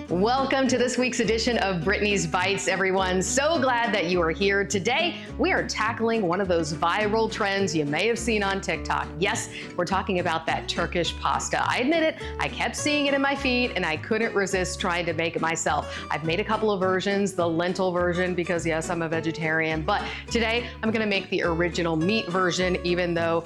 Welcome to this week's edition of Brittany's Bites, everyone. So glad that you are here. Today, we are tackling one of those viral trends you may have seen on TikTok. Yes, we're talking about that Turkish pasta. I admit it, I kept seeing it in my feed and I couldn't resist trying to make it myself. I've made a couple of versions, the lentil version, because yes, I'm a vegetarian, but today I'm gonna make the original meat version, even though,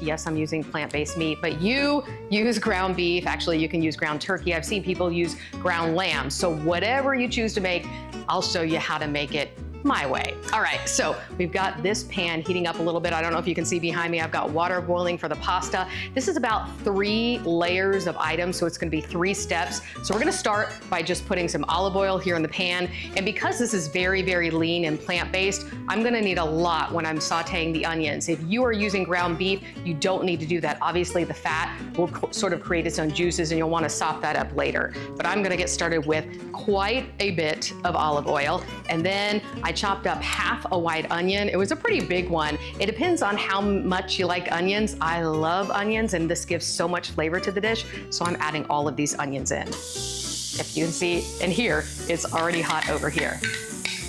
yes, I'm using plant-based meat, but you use ground beef. Actually, you can use ground turkey. I've seen people use ground lamb. So whatever you choose to make, I'll show you how to make it my way. All right, so we've got this pan heating up a little bit. I don't know if you can see behind me, I've got water boiling for the pasta. This is about 3 layers of items, so it's gonna be 3 steps. So we're gonna start by just putting some olive oil here in the pan. And because this is very, very lean and plant-based, I'm gonna need a lot when I'm sauteing the onions. If you are using ground beef, you don't need to do that. Obviously, the fat will sort of create its own juices and you'll wanna sop that up later. But I'm gonna get started with quite a bit of olive oil. And then I chopped up half a white onion. It was a pretty big one. It depends on how much you like onions. I love onions and this gives so much flavor to the dish. So I'm adding all of these onions in. If you can see, and here, it's already hot over here.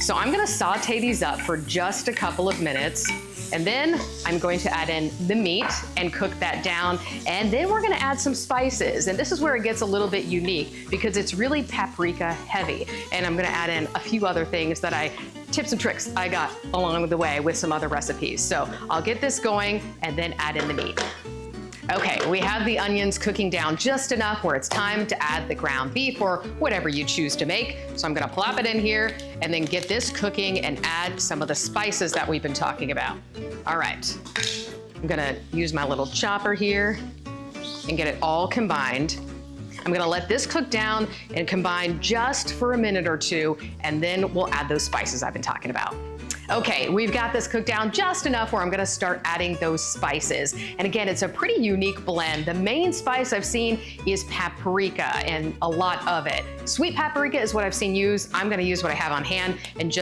So I'm gonna saute these up for just a couple of minutes. And then I'm going to add in the meat and cook that down. And then we're gonna add some spices. And this is where it gets a little bit unique because it's really paprika heavy. And I'm gonna add in a few other things that tips and tricks I got along the way with some other recipes. So I'll get this going and then add in the meat. Okay, we have the onions cooking down just enough where it's time to add the ground beef or whatever you choose to make. So I'm gonna plop it in here and then get this cooking and add some of the spices that we've been talking about. All right, I'm gonna use my little chopper here and get it all combined. I'm gonna let this cook down and combine just for a minute or two, and then we'll add those spices I've been talking about. Okay, we've got this cooked down just enough where I'm gonna start adding those spices. And again, it's a pretty unique blend. The main spice I've seen is paprika and a lot of it. Sweet paprika is what I've seen used. I'm gonna use what I have on hand and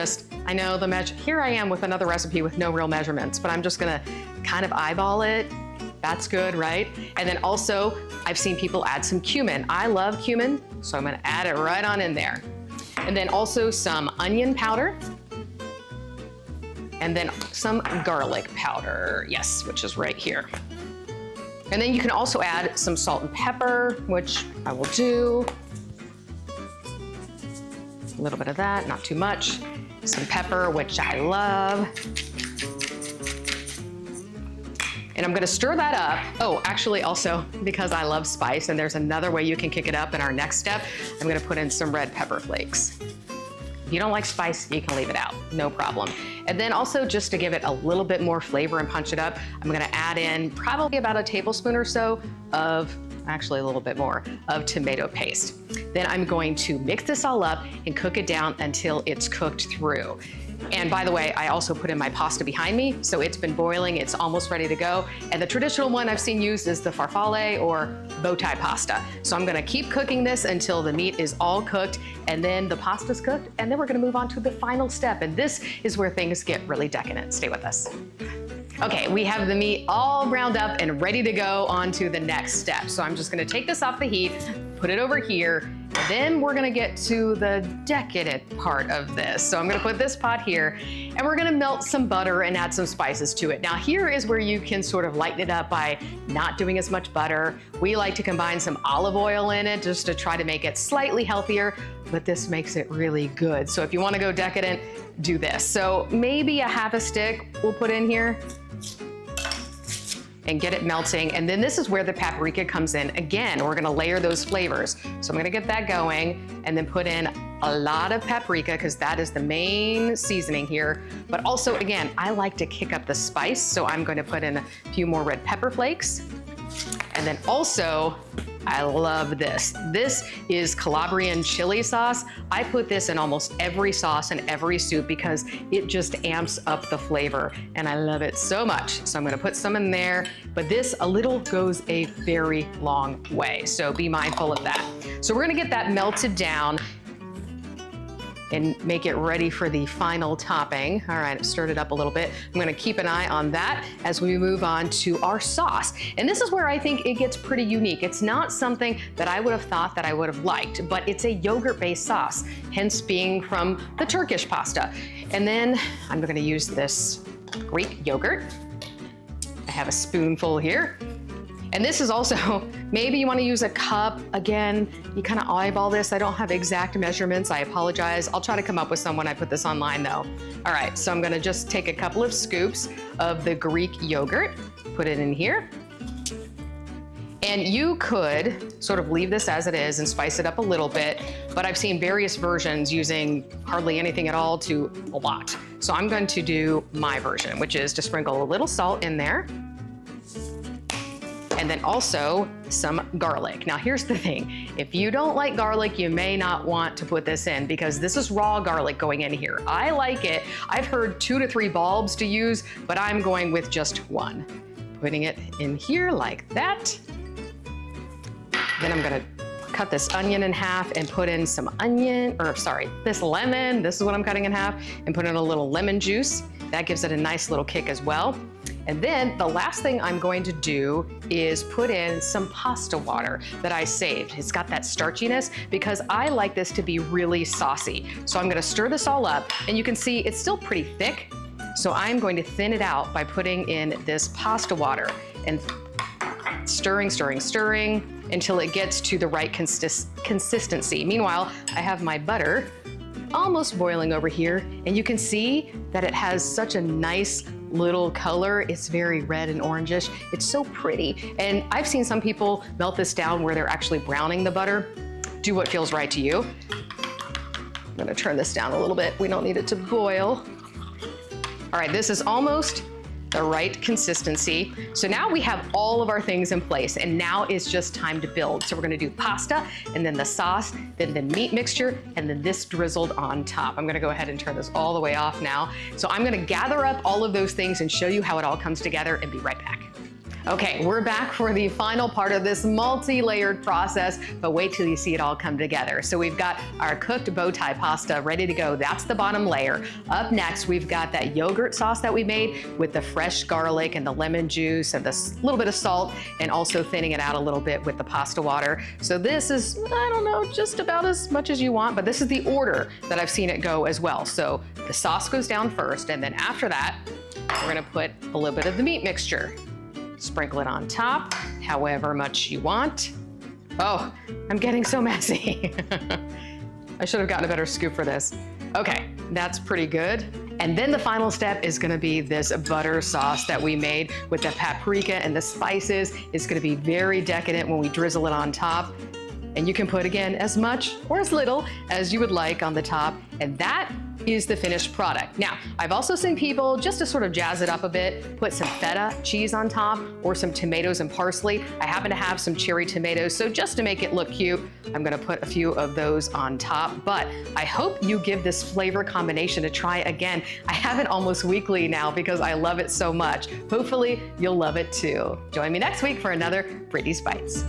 I know the measure, here I am with another recipe with no real measurements, but I'm just gonna kind of eyeball it. That's good, right? And then also, I've seen people add some cumin. I love cumin, so I'm gonna add it right on in there. And then also some onion powder. And then some garlic powder, yes, which is right here. And then you can also add some salt and pepper, which I will do. A little bit of that, not too much. Some pepper, which I love. And I'm gonna stir that up. Oh, actually also, because I love spice, and there's another way you can kick it up in our next step, I'm gonna put in some red pepper flakes. If you don't like spice, you can leave it out, no problem. And then also just to give it a little bit more flavor and punch it up, I'm gonna add in probably about a tablespoon or so of, actually a little bit more, of tomato paste. Then I'm going to mix this all up and cook it down until it's cooked through. And by the way, I also put in my pasta behind me, so it's been boiling, it's almost ready to go. And the traditional one I've seen used is the farfalle or bow tie pasta. So I'm gonna keep cooking this until the meat is all cooked, and then the pasta's cooked, and then we're gonna move on to the final step. And this is where things get really decadent. Stay with us. Okay, we have the meat all browned up and ready to go on to the next step. So I'm just gonna take this off the heat, put it over here, and then we're gonna get to the decadent part of this. So I'm gonna put this pot here, and we're gonna melt some butter and add some spices to it. Now here is where you can sort of lighten it up by not doing as much butter. We like to combine some olive oil in it just to try to make it slightly healthier, but this makes it really good. So if you wanna go decadent, do this. So maybe a half a stick we'll put in here and get it melting. And then this is where the paprika comes in. Again, we're gonna layer those flavors. So I'm gonna get that going and then put in a lot of paprika because that is the main seasoning here. But also, again, I like to kick up the spice. So I'm gonna put in a few more red pepper flakes. And then also, I love this. This is Calabrian chili sauce. I put this in almost every sauce and every soup because it just amps up the flavor and I love it so much. So I'm gonna put some in there, but this a little goes a very long way. So be mindful of that. So we're gonna get that melted down and make it ready for the final topping. All right, I've stirred it up a little bit. I'm gonna keep an eye on that as we move on to our sauce. And this is where I think it gets pretty unique. It's not something that I would have thought that I would have liked, but it's a yogurt-based sauce, hence being from the Turkish pasta. And then I'm gonna use this Greek yogurt. I have a spoonful here. And this is also, maybe you want to use a cup. Again, you kind of eyeball this. I don't have exact measurements. I apologize. I'll try to come up with some when I put this online though. All right, so I'm gonna just take a couple of scoops of the Greek yogurt, put it in here. And you could sort of leave this as it is and spice it up a little bit, but I've seen various versions using hardly anything at all to a lot. So I'm going to do my version, which is to sprinkle a little salt in there. And then also some garlic. Now here's the thing, if you don't like garlic, you may not want to put this in because this is raw garlic going in here. I like it. I've heard 2 to 3 bulbs to use, but I'm going with just 1. Putting it in here like that. Then I'm gonna cut this onion in half and put in some this lemon. This is what I'm cutting in half, and put in a little lemon juice. That gives it a nice little kick as well. And then the last thing I'm going to do is put in some pasta water that I saved. It's got that starchiness because I like this to be really saucy. So I'm gonna stir this all up, and you can see it's still pretty thick. So I'm going to thin it out by putting in this pasta water and stirring, stirring, stirring until it gets to the right consistency. Meanwhile, I have my butter almost boiling over here, and you can see that it has such a nice little color. It's very red and orangish. It's so pretty. And I've seen some people melt this down where they're actually browning the butter. Do what feels right to you. I'm gonna turn this down a little bit. We don't need it to boil. All right, this is almost the right consistency. So now we have all of our things in place, and now it's just time to build. So we're gonna do pasta, and then the sauce, then the meat mixture, and then this drizzled on top. I'm gonna go ahead and turn this all the way off now. So I'm gonna gather up all of those things and show you how it all comes together and be right back. Okay, we're back for the final part of this multi-layered process, but wait till you see it all come together. So we've got our cooked bow tie pasta ready to go. That's the bottom layer. Up next, we've got that yogurt sauce that we made with the fresh garlic and the lemon juice and this little bit of salt, and also thinning it out a little bit with the pasta water. So this is, I don't know, just about as much as you want, but this is the order that I've seen it go as well. So the sauce goes down first, and then after that, we're gonna put a little bit of the meat mixture. Sprinkle it on top, however much you want. Oh, I'm getting so messy. I should have gotten a better scoop for this. Okay, that's pretty good. And then the final step is gonna be this butter sauce that we made with the paprika and the spices. It's gonna be very decadent when we drizzle it on top. And you can put, again, as much or as little as you would like on the top. And that is the finished product. Now, I've also seen people, just to sort of jazz it up a bit, put some feta cheese on top or some tomatoes and parsley. I happen to have some cherry tomatoes, so just to make it look cute, I'm gonna put a few of those on top. But I hope you give this flavor combination a try again. I have it almost weekly now because I love it so much. Hopefully, you'll love it too. Join me next week for another Brittany's Bites.